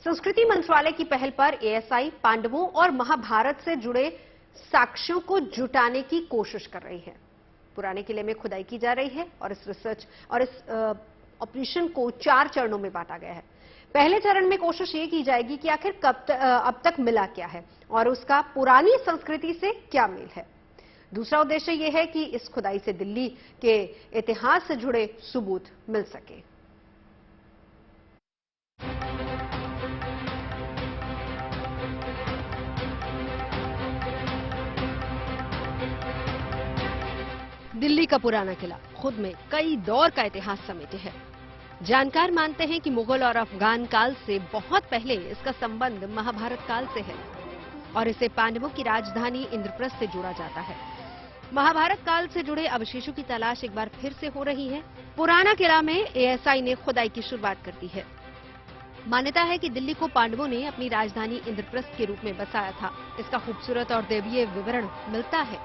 संस्कृति मंत्रालय की पहल पर एएसआई पांडवों और महाभारत से जुड़े साक्ष्यों को जुटाने की कोशिश कर रही है। पुराने किले में खुदाई की जा रही है और इस ऑपरेशन को 4 चरणों में बांटा गया है। पहले चरण में कोशिश ये की जाएगी कि आखिर अब तक मिला क्या है और उसका पुरानी संस्कृति से क्या मेल है। दूसरा उद्देश्य यह है कि इस खुदाई से दिल्ली के इतिहास से जुड़े सबूत मिल सके। दिल्ली का पुराना किला खुद में कई दौर का इतिहास समेटे है। जानकार मानते हैं कि मुगल और अफगान काल से बहुत पहले इसका संबंध महाभारत काल से है और इसे पांडवों की राजधानी इंद्रप्रस्थ से जोड़ा जाता है। महाभारत काल से जुड़े अवशेषों की तलाश एक बार फिर से हो रही है। पुराना किला में एएसआई ने खुदाई की शुरुआत कर दी है। मान्यता है कि दिल्ली को पांडवों ने अपनी राजधानी इंद्रप्रस्थ के रूप में बसाया था। इसका खूबसूरत और दैवीय विवरण मिलता है।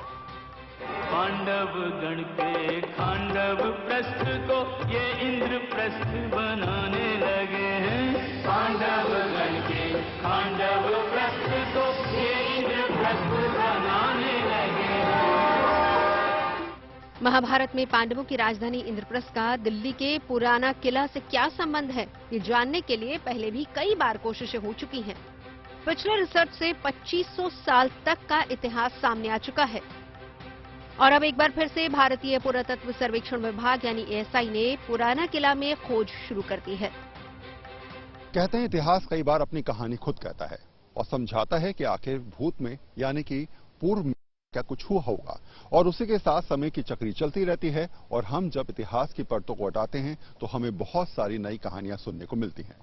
पांडव गण के खांडव प्रस्थ को ये इंद्रप्रस्थ बनाने लगे हैं। पांडव गण के खांडव प्रस्थ को ये इंद्रप्रस्थ बनाने लगे हैं। महाभारत में पांडवों की राजधानी इंद्रप्रस्थ का दिल्ली के पुराना किला से क्या संबंध है, ये जानने के लिए पहले भी कई बार कोशिशें हो चुकी हैं। पिछले रिसर्च से 2500 साल तक का इतिहास सामने आ चुका है और अब एक बार फिर से भारतीय पुरातत्व सर्वेक्षण विभाग यानी एएसआई ने पुराना किला में खोज शुरू कर दी है। कहते हैं इतिहास कई बार अपनी कहानी खुद कहता है और समझाता है कि आखिर भूत में यानी कि पूर्व में क्या कुछ हुआ होगा और उसी के साथ समय की चक्री चलती रहती है और हम जब इतिहास की परतों को हटाते हैं तो हमें बहुत सारी नई कहानियां सुनने को मिलती हैं।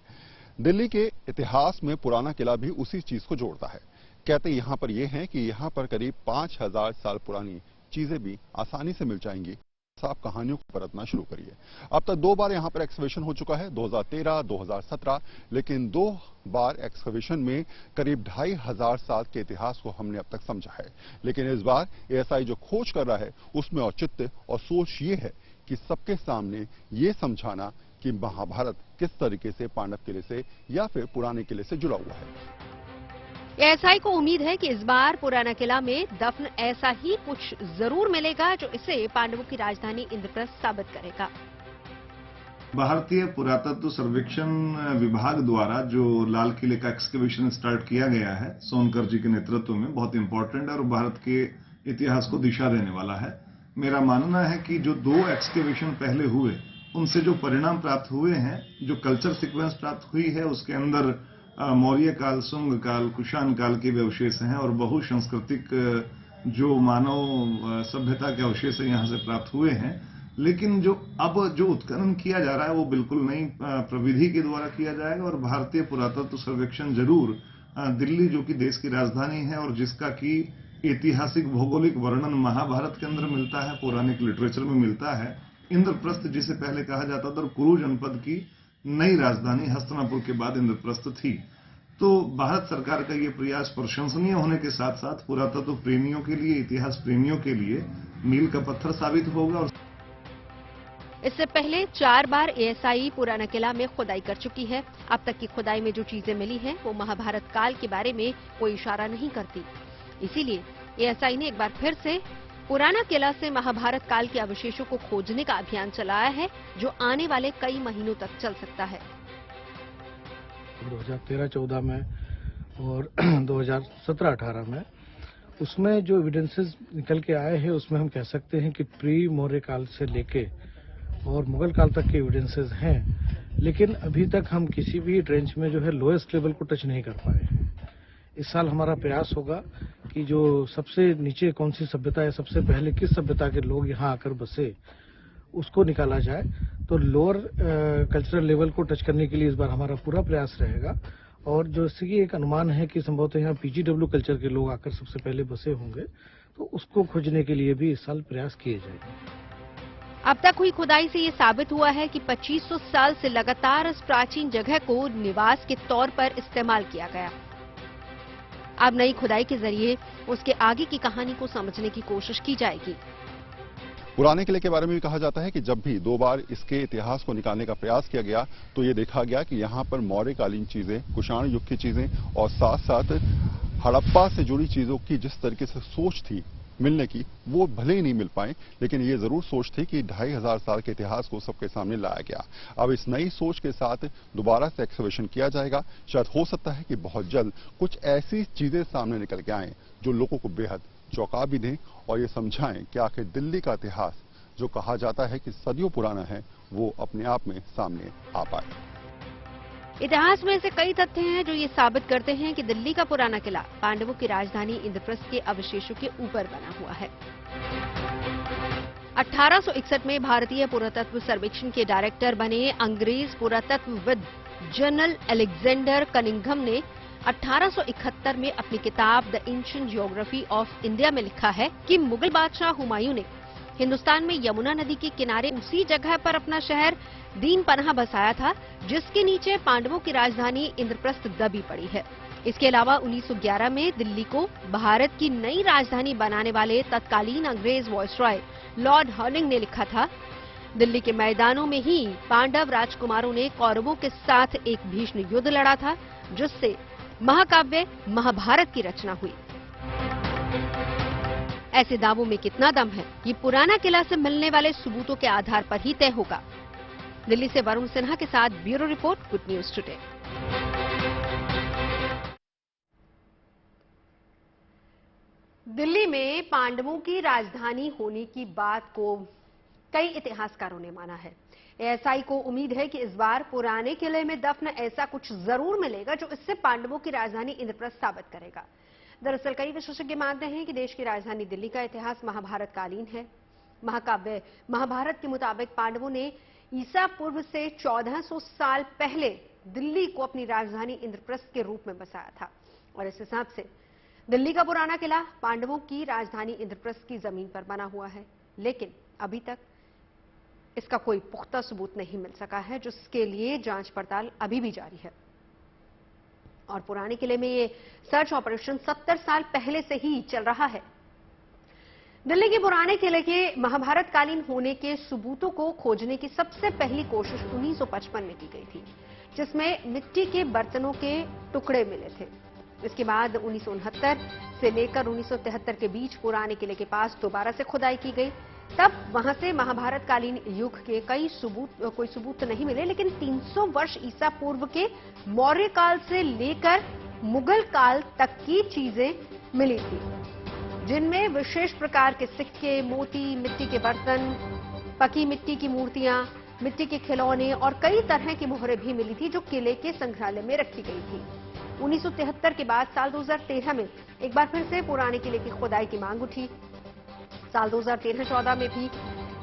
दिल्ली के इतिहास में पुराना किला भी उसी चीज को जोड़ता है। कहते यहाँ पर यह है कि यहाँ पर करीब 5000 साल पुरानी चीजें भी आसानी से मिल जाएंगी। आप कहानियों को परतना शुरू करिए। अब तक 2 बार यहाँ पर एक्सकवेशन हो चुका है, 2013, 2017, लेकिन 2 बार एक्सकवेशन में करीब 2500 साल के इतिहास को हमने अब तक समझा है। लेकिन इस बार एएसआई जो खोज कर रहा है उसमें औचित्य और सोच ये है कि सबके सामने ये समझाना कि महाभारत किस तरीके से पांडव किले से या फिर पुराने किले से जुड़ा हुआ है। एएसआई को उम्मीद है कि इस बार पुराना किला में दफन ऐसा ही कुछ जरूर मिलेगा जो इसे पांडवों की राजधानी इंद्रप्रस्थ साबित करेगा। भारतीय पुरातत्व सर्वेक्षण विभाग द्वारा जो लाल किले का एक्सकवेशन स्टार्ट किया गया है सोनकर जी के नेतृत्व में, बहुत इंपॉर्टेंट है और भारत के इतिहास को दिशा देने वाला है। मेरा मानना है कि जो 2 एक्सकवेशन पहले हुए उनसे जो परिणाम प्राप्त हुए हैं, जो कल्चर सिक्वेंस प्राप्त हुई है, उसके अंदर मौर्य काल, शुंग काल, कुषाण काल के भी अवशेष हैं और बहुसांस्कृतिक जो मानव सभ्यता के अवशेष यहाँ से प्राप्त हुए हैं। लेकिन जो उत्खनन किया जा रहा है वो बिल्कुल नई प्रविधि के द्वारा किया जाएगा और भारतीय पुरातत्व सर्वेक्षण जरूर दिल्ली जो कि देश की राजधानी है और जिसका कि ऐतिहासिक भौगोलिक वर्णन महाभारत के अंदर मिलता है, पौराणिक लिटरेचर में मिलता है, इंद्रप्रस्थ जिसे पहले कहा जाता था और कुरु जनपद की नई राजधानी हस्तिनापुर के बाद इंद्रप्रस्थ थी। तो भारत सरकार का ये प्रयास प्रशंसनीय होने के साथ साथ पुरातत्व प्रेमियों के लिए, इतिहास प्रेमियों के लिए मील का पत्थर साबित होगा। इससे पहले 4 बार एएसआई पुराना किला में खुदाई कर चुकी है। अब तक की खुदाई में जो चीजें मिली हैं वो महाभारत काल के बारे में कोई इशारा नहीं करती। इसीलिए एएसआई ने एक बार फिर से पुराना किला से महाभारत काल के अवशेषों को खोजने का अभियान चलाया है जो आने वाले कई महीनों तक चल सकता है। 2013-14 में और 2017-18 में उसमें जो एविडेंसेस निकल के आए हैं उसमें हम कह सकते हैं कि प्री मौर्य काल से लेके और मुगल काल तक के एविडेंसेस हैं। लेकिन अभी तक हम किसी भी ट्रेंच में जो है लोएस्ट लेवल को टच नहीं कर पाए हैं। इस साल हमारा प्रयास होगा कि जो सबसे नीचे कौन सी सभ्यता है, सबसे पहले किस सभ्यता के लोग यहाँ आकर बसे, उसको निकाला जाए। तो लोअर कल्चरल लेवल को टच करने के लिए इस बार हमारा पूरा प्रयास रहेगा और जो इसकी एक अनुमान है कि संभवतः यहाँ पीजीडब्ल्यू कल्चर के लोग आकर सबसे पहले बसे होंगे, तो उसको खोजने के लिए भी इस साल प्रयास किए जाएंगे। अब तक हुई खुदाई से ये साबित हुआ है कि 2500 साल से लगातार इस प्राचीन जगह को निवास के तौर पर इस्तेमाल किया गया। अब नई खुदाई के जरिए उसके आगे की कहानी को समझने की कोशिश की जाएगी। पुराने किले के बारे में भी कहा जाता है कि जब भी 2 बार इसके इतिहास को निकालने का प्रयास किया गया तो ये देखा गया कि यहाँ पर मौर्यकालीन चीजें, कुषाण युग की चीजें और साथ साथ हड़प्पा से जुड़ी चीजों की जिस तरीके से सोच थी मिलने की, वो भले ही नहीं मिल पाए, लेकिन ये जरूर सोच थी कि 2500 साल के इतिहास को सबके सामने लाया गया। अब इस नई सोच के साथ दोबारा से एक्सकवेशन किया जाएगा। शायद हो सकता है कि बहुत जल्द कुछ ऐसी चीजें सामने निकल के आए जो लोगों को बेहद चौंका भी दें और ये समझाएं कि आखिर दिल्ली का इतिहास जो कहा जाता है कि सदियों पुराना है, वो अपने आप में सामने आ पाए। इतिहास में ऐसे कई तथ्य हैं जो ये साबित करते हैं कि दिल्ली का पुराना किला पांडवों की राजधानी इंद्रप्रस्थ के अवशेषों के ऊपर बना हुआ है। 1861 में भारतीय पुरातत्व सर्वेक्षण के डायरेक्टर बने अंग्रेज पुरातत्वविद जनरल अलेक्जेंडर कनिंघम ने 1871 में अपनी किताब the ancient geography of India में लिखा है कि मुगल बादशाह हुमायूं ने हिंदुस्तान में यमुना नदी के किनारे उसी जगह पर अपना शहर दीन पनाह बसाया था जिसके नीचे पांडवों की राजधानी इंद्रप्रस्थ दबी पड़ी है। इसके अलावा 1911 में दिल्ली को भारत की नई राजधानी बनाने वाले तत्कालीन अंग्रेज वायसरॉय लॉर्ड हर्डिंग ने लिखा था, दिल्ली के मैदानों में ही पांडव राजकुमारों ने कौरवों के साथ एक भीषण युद्ध लड़ा था जिससे महाकाव्य महाभारत की रचना हुई। ऐसे दावों में कितना दम है, ये पुराना किला से मिलने वाले सबूतों के आधार पर ही तय होगा। दिल्ली से वरुण सिन्हा के साथ bureau report, good news today. Delhi में पांडवों की राजधानी होने की बात को कई इतिहासकारों ने माना है। एएसआई को उम्मीद है कि इस बार पुराने किले में दफन ऐसा कुछ जरूर मिलेगा जो इससे पांडवों की राजधानी इंद्रप्रस्थ साबित करेगा। दरअसल कई विशेषज्ञ मानते हैं कि देश की राजधानी दिल्ली का इतिहास महाभारत कालीन है। महाकाव्य महाभारत के मुताबिक पांडवों ने ईसा पूर्व से 1400 साल पहले दिल्ली को अपनी राजधानी इंद्रप्रस्थ के रूप में बसाया था और इस हिसाब से दिल्ली का पुराना किला पांडवों की राजधानी इंद्रप्रस्थ की जमीन पर बना हुआ है। लेकिन अभी तक इसका कोई पुख्ता सबूत नहीं मिल सका है, जिसके लिए जांच पड़ताल अभी भी जारी है। और पुराने किले में ये सर्च ऑपरेशन 70 साल पहले से ही चल रहा है। दिल्ली के पुराने किले के महाभारत कालीन होने के सबूतों को खोजने की सबसे पहली कोशिश 1955 में की गई थी, जिसमें मिट्टी के बर्तनों के टुकड़े मिले थे। इसके बाद 1969 से लेकर 1973 के बीच पुराने किले के पास दोबारा से खुदाई की गई। तब वहां से महाभारत कालीन युग के कोई सबूत नहीं मिले, लेकिन 300 वर्ष ईसा पूर्व के मौर्य काल से लेकर मुगल काल तक की चीजें मिली थी, जिनमें विशेष प्रकार के सिक्के, मोती, मिट्टी के बर्तन, पकी मिट्टी की मूर्तियां, मिट्टी के खिलौने और कई तरह की मोहरें भी मिली थी जो किले के संग्रहालय में रखी गई थी। 1973 के बाद साल 2013 में एक बार फिर से पुराने किले की खुदाई की मांग उठी। साल 2013-14 में भी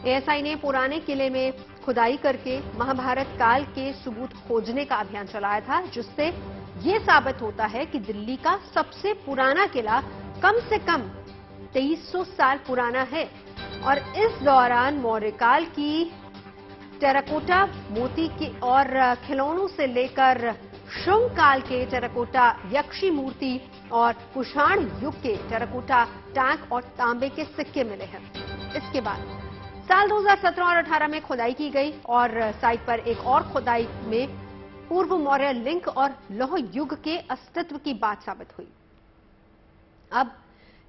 एएसआई ने पुराने किले में खुदाई करके महाभारत काल के सबूत खोजने का अभियान चलाया था, जिससे ये साबित होता है कि दिल्ली का सबसे पुराना किला कम से कम 2300 साल पुराना है। और इस दौरान मौर्य काल की टेराकोटा मोती की और खिलौनों से लेकर शुंग काल के टेराकोटा यक्षी मूर्ति और कुषाण युग के टेराकोटा टैंक और तांबे के सिक्के मिले हैं। इसके बाद साल 2017 और 18 में खुदाई की गई और साइट पर एक और खुदाई में पूर्व मौर्य लिंक और लौह युग के अस्तित्व की बात साबित हुई। अब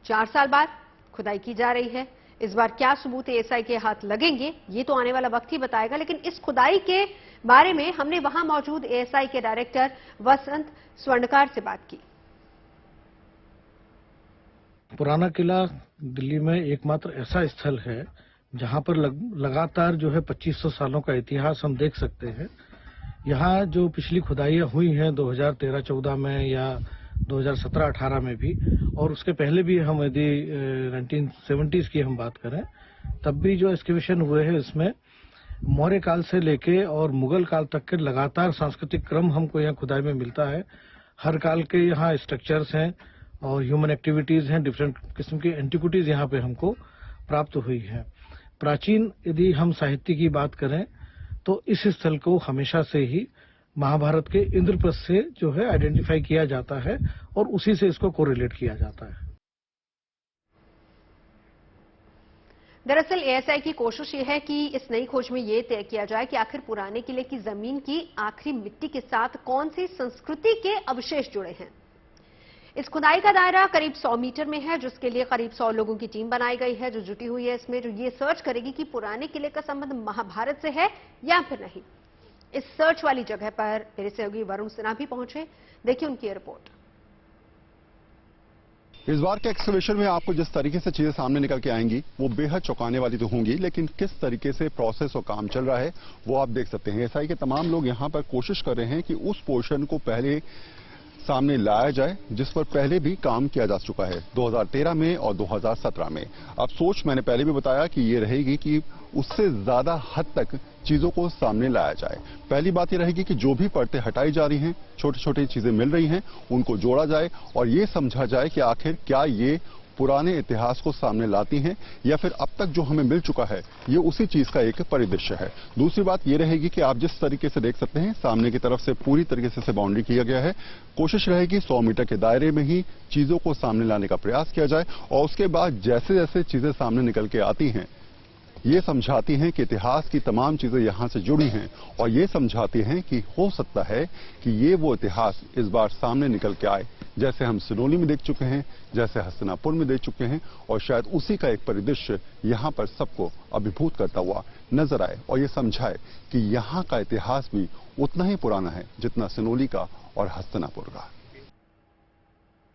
4 साल बाद खुदाई की जा रही है। इस बार क्या सबूत एएसआई के हाथ लगेंगे, ये तो आने वाला वक्त ही बताएगा। लेकिन इस खुदाई के बारे में हमने वहां मौजूद एएसआई के डायरेक्टर वसंत स्वर्णकार से बात की। पुराना किला दिल्ली में एकमात्र ऐसा स्थल है जहां पर लगातार जो है 2500 सालों का इतिहास हम देख सकते हैं। यहाँ जो पिछली खुदाइयां हुई हैं 2013-14 में या 2017-18 में भी, और उसके पहले भी हम यदि 1970s की हम बात करें तब भी जो एक्सकेवेशन हुए हैं इसमें मौर्य काल से लेके और मुगल काल तक के लगातार सांस्कृतिक क्रम हमको यहाँ खुदाई में मिलता है। हर काल के यहाँ स्ट्रक्चर्स हैं और ह्यूमन एक्टिविटीज हैं, डिफरेंट किस्म की एंटिक्विटीज यहाँ पे हमको प्राप्त हुई हैं। प्राचीन यदि हम साहित्य की बात करें तो इस स्थल को हमेशा से ही महाभारत के इंद्रप्रस्थ से जो है आइडेंटिफाई किया जाता है और उसी से इसको कोरिलेट किया जाता है। दरअसल एएसआई की कोशिश ये है कि इस नई खोज में ये तय किया जाए कि आखिर पुराने किले की जमीन की आखिरी मिट्टी के साथ कौन सी संस्कृति के अवशेष जुड़े हैं। इस खुदाई का दायरा करीब 100 मीटर में है, जिसके लिए करीब 100 लोगों की टीम बनाई गई है जो जुटी हुई है इसमें, जो ये सर्च करेगी कि पुराने किले का संबंध महाभारत से है या फिर नहीं। इस सर्च वाली जगह पर मेरे सहयोगी वरुण सिन्हा भी पहुंचे। देखिए उनकी रिपोर्ट। इस बार के एक्सकवेशन में आपको जिस तरीके से चीजें सामने निकल के आएंगी वो बेहद चौंकाने वाली तो होंगी, लेकिन किस तरीके से प्रोसेस और काम चल रहा है वो आप देख सकते हैं। एएसआई के तमाम लोग यहाँ पर कोशिश कर रहे हैं कि उस पोर्शन को पहले सामने लाया जाए जिस पर पहले भी काम किया जा चुका है 2013 में और 2017 में। अब सोच मैंने पहले भी बताया कि ये रहेगी कि उससे ज्यादा हद तक चीजों को सामने लाया जाए। पहली बात ये रहेगी कि जो भी परतें हटाई जा रही हैं, छोटी छोटी चीजें मिल रही हैं, उनको जोड़ा जाए और ये समझा जाए कि आखिर क्या ये पुराने इतिहास को सामने लाती हैं या फिर अब तक जो हमें मिल चुका है ये उसी चीज का एक परिदृश्य है। दूसरी बात ये रहेगी कि आप जिस तरीके से देख सकते हैं सामने की तरफ से पूरी तरीके से बाउंड्री किया गया है। कोशिश रहेगी 100 मीटर के दायरे में ही चीजों को सामने लाने का प्रयास किया जाए और उसके बाद जैसे जैसे चीजें सामने निकल के आती हैं ये समझाती हैं कि इतिहास की तमाम चीजें यहां से जुड़ी हैं और ये समझाती हैं कि हो सकता है कि ये वो इतिहास इस बार सामने निकल के आए जैसे हम सिनोली में देख चुके हैं, जैसे हस्तिनापुर में देख चुके हैं और शायद उसी का एक परिदृश्य यहां पर सबको अभिभूत करता हुआ नजर आए और ये समझाए कि यहां का इतिहास भी उतना ही पुराना है जितना सिनोली का और हस्तिनापुर का।